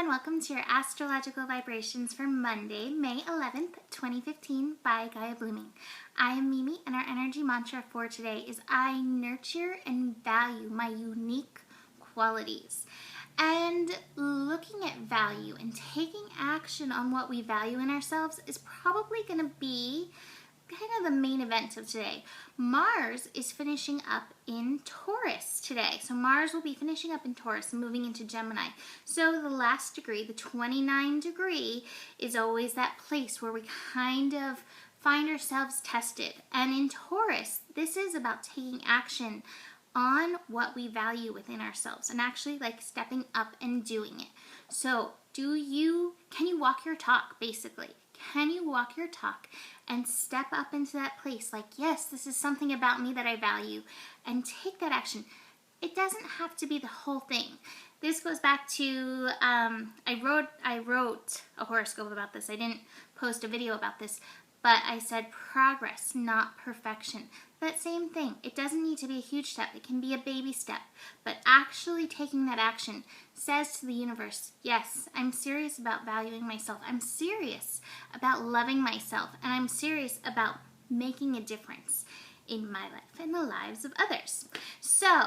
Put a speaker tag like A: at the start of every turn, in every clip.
A: and welcome to your astrological vibrations for Monday, May 11th, 2015 by Gaia Blooming. I am Mimi, and our energy mantra for today is I nurture and value my unique qualities. And looking at value and taking action on what we value in ourselves is probably going to be kind of the main event of today. Mars is finishing up in Taurus today. So Mars will be finishing up in Taurus and moving into Gemini. So the last degree, the 29 degree, is always that place where we kind of find ourselves tested. And in Taurus, this is about taking action on what we value within ourselves and actually like stepping up and doing it. So can you walk your talk, basically? Can you walk your talk and step up into that place like, yes, this is something about me that I value, and take that action? It doesn't have to be the whole thing. This goes back to, I wrote a horoscope about this. I didn't post a video about this, but I said progress, not perfection. That same thing. It doesn't need to be a huge step. It can be a baby step. But actually taking that action says to the universe, yes, I'm serious about valuing myself. I'm serious about loving myself. And I'm serious about making a difference in my life and the lives of others. So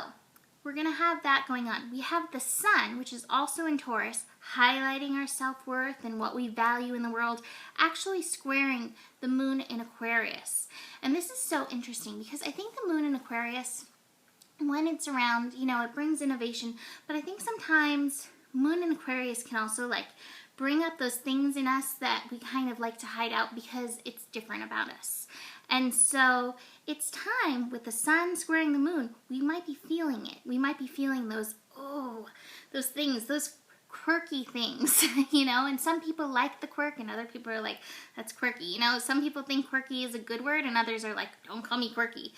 A: we're going to have that going on. We have the sun, which is also in Taurus, highlighting our self-worth and what we value in the world, actually squaring the moon in Aquarius. And this is so interesting because I think the moon in Aquarius, when it's around, it brings innovation, but I think sometimes moon in Aquarius can also like bring up those things in us that we kind of like to hide out because it's different about us. And so it's time, with the sun squaring the moon, we might be feeling it. We might be feeling those things, those quirky things, and some people like the quirk and other people are like, that's quirky. Some people think quirky is a good word and others are like, don't call me quirky.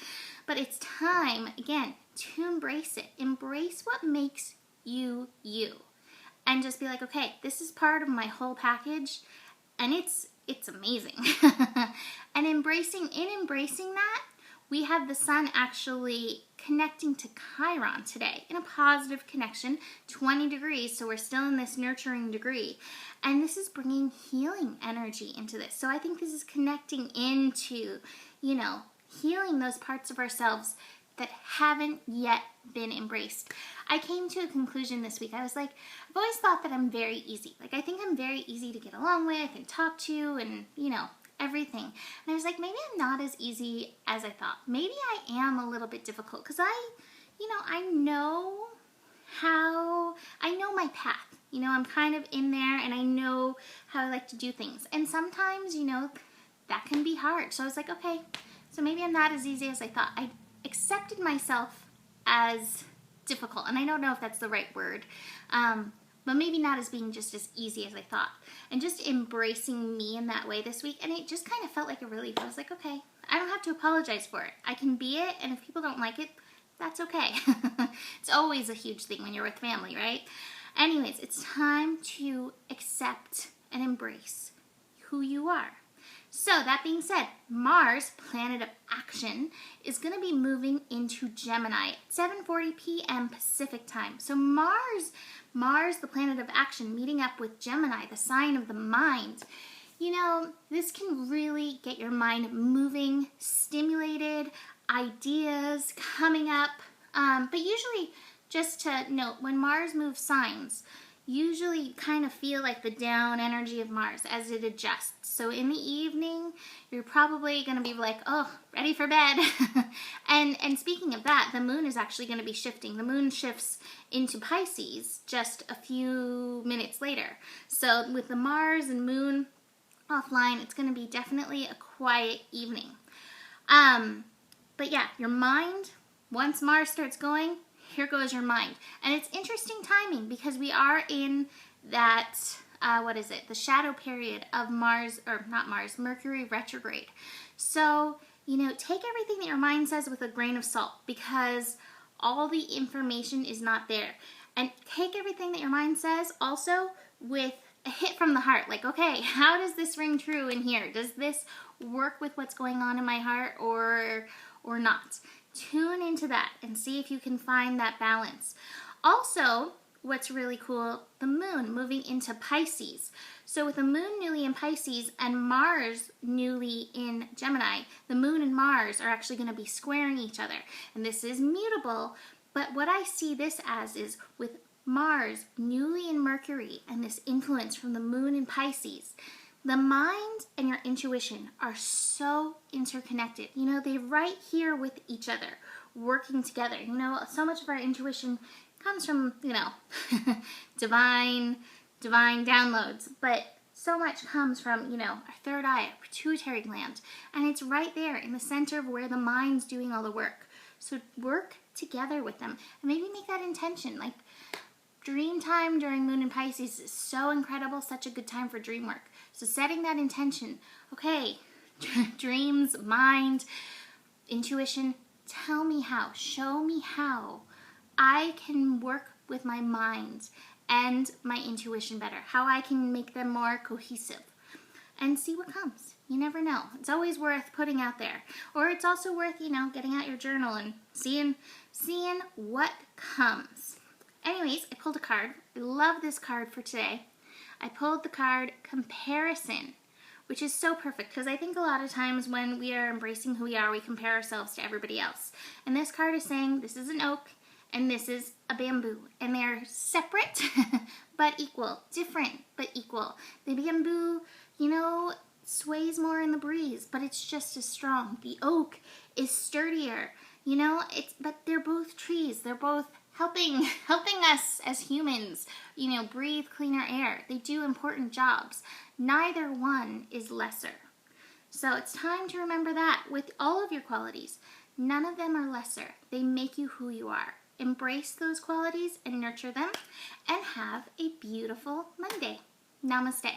A: But it's time, again, to embrace it. Embrace what makes you, you. And just be like, okay, this is part of my whole package and it's amazing. And embracing that, we have the sun actually connecting to Chiron today in a positive connection, 20 degrees, so we're still in this nurturing degree. And this is bringing healing energy into this. So I think this is connecting into, healing those parts of ourselves that haven't yet been embraced. I came to a conclusion this week. I was like, I've always thought that I'm very easy. Like, I think I'm very easy to get along with and talk to and, everything. And I was like, maybe I'm not as easy as I thought. Maybe I am a little bit difficult because I know my path. I'm kind of in there and I know how I like to do things. And sometimes, that can be hard. So I was like, okay, so maybe I'm not as easy as I thought. I accepted myself as difficult. And I don't know if that's the right word. But maybe not as being just as easy as I thought. And just embracing me in that way this week. And it just kind of felt like a relief. I was like, okay, I don't have to apologize for it. I can be it, and if people don't like it, that's okay. It's always a huge thing when you're with family, right? Anyways, it's time to accept and embrace who you are. So that being said, Mars, planet of action, is going to be moving into Gemini at 7:40 p.m. Pacific time. So Mars, the planet of action, meeting up with Gemini, the sign of the mind. This can really get your mind moving, stimulated, ideas coming up. But usually, just to note, when Mars moves signs, usually you kind of feel like the down energy of Mars as it adjusts. So in the evening, you're probably going to be like, oh, ready for bed. And speaking of that, the moon is actually going to be shifting. The moon shifts into Pisces just a few minutes later. So with the Mars and moon offline, it's going to be definitely a quiet evening. But yeah, your mind, once Mars starts going, here goes your mind. And it's interesting timing because we are in that, the shadow period of Mercury retrograde. So, take everything that your mind says with a grain of salt because all the information is not there. And take everything that your mind says also with a hit from the heart. Like, okay, how does this ring true in here? Does this work with what's going on in my heart or not? Tune into that and see if you can find that balance. Also, what's really cool, the moon moving into Pisces. So with the moon newly in Pisces and Mars newly in Gemini, the moon and Mars are actually going to be squaring each other. And this is mutable, but what I see this as is with Mars newly in Mercury and this influence from the moon in Pisces, the mind and your intuition are so interconnected. You know, they're right here with each other, working together. You know, so much of our intuition comes from, you know, divine downloads, but so much comes from, you know, our third eye, our pituitary gland, and it's right there in the center of where the mind's doing all the work. So work together with them, and maybe make that intention. Like, dream time during moon in Pisces is so incredible, such a good time for dream work. So setting that intention, okay, dreams, mind, intuition, tell me how, show me how I can work with my mind and my intuition better, how I can make them more cohesive, and see what comes. You never know. It's always worth putting out there. Or it's also worth, you know, getting out your journal and seeing what comes. Anyways, I pulled a card. I love this card for today. I pulled the card Comparison, which is so perfect because I think a lot of times when we are embracing who we are, we compare ourselves to everybody else. And this card is saying this is an oak and this is a bamboo. And they're separate but equal. Different but equal. The bamboo, you know, sways more in the breeze, but it's just as strong. The oak is sturdier, you know, but they're both trees. They're both helping us as humans, you know, breathe cleaner air. They do important jobs. Neither one is lesser. So it's time to remember that with all of your qualities. None of them are lesser. They make you who you are. Embrace those qualities and nurture them, and have a beautiful Monday. Namaste.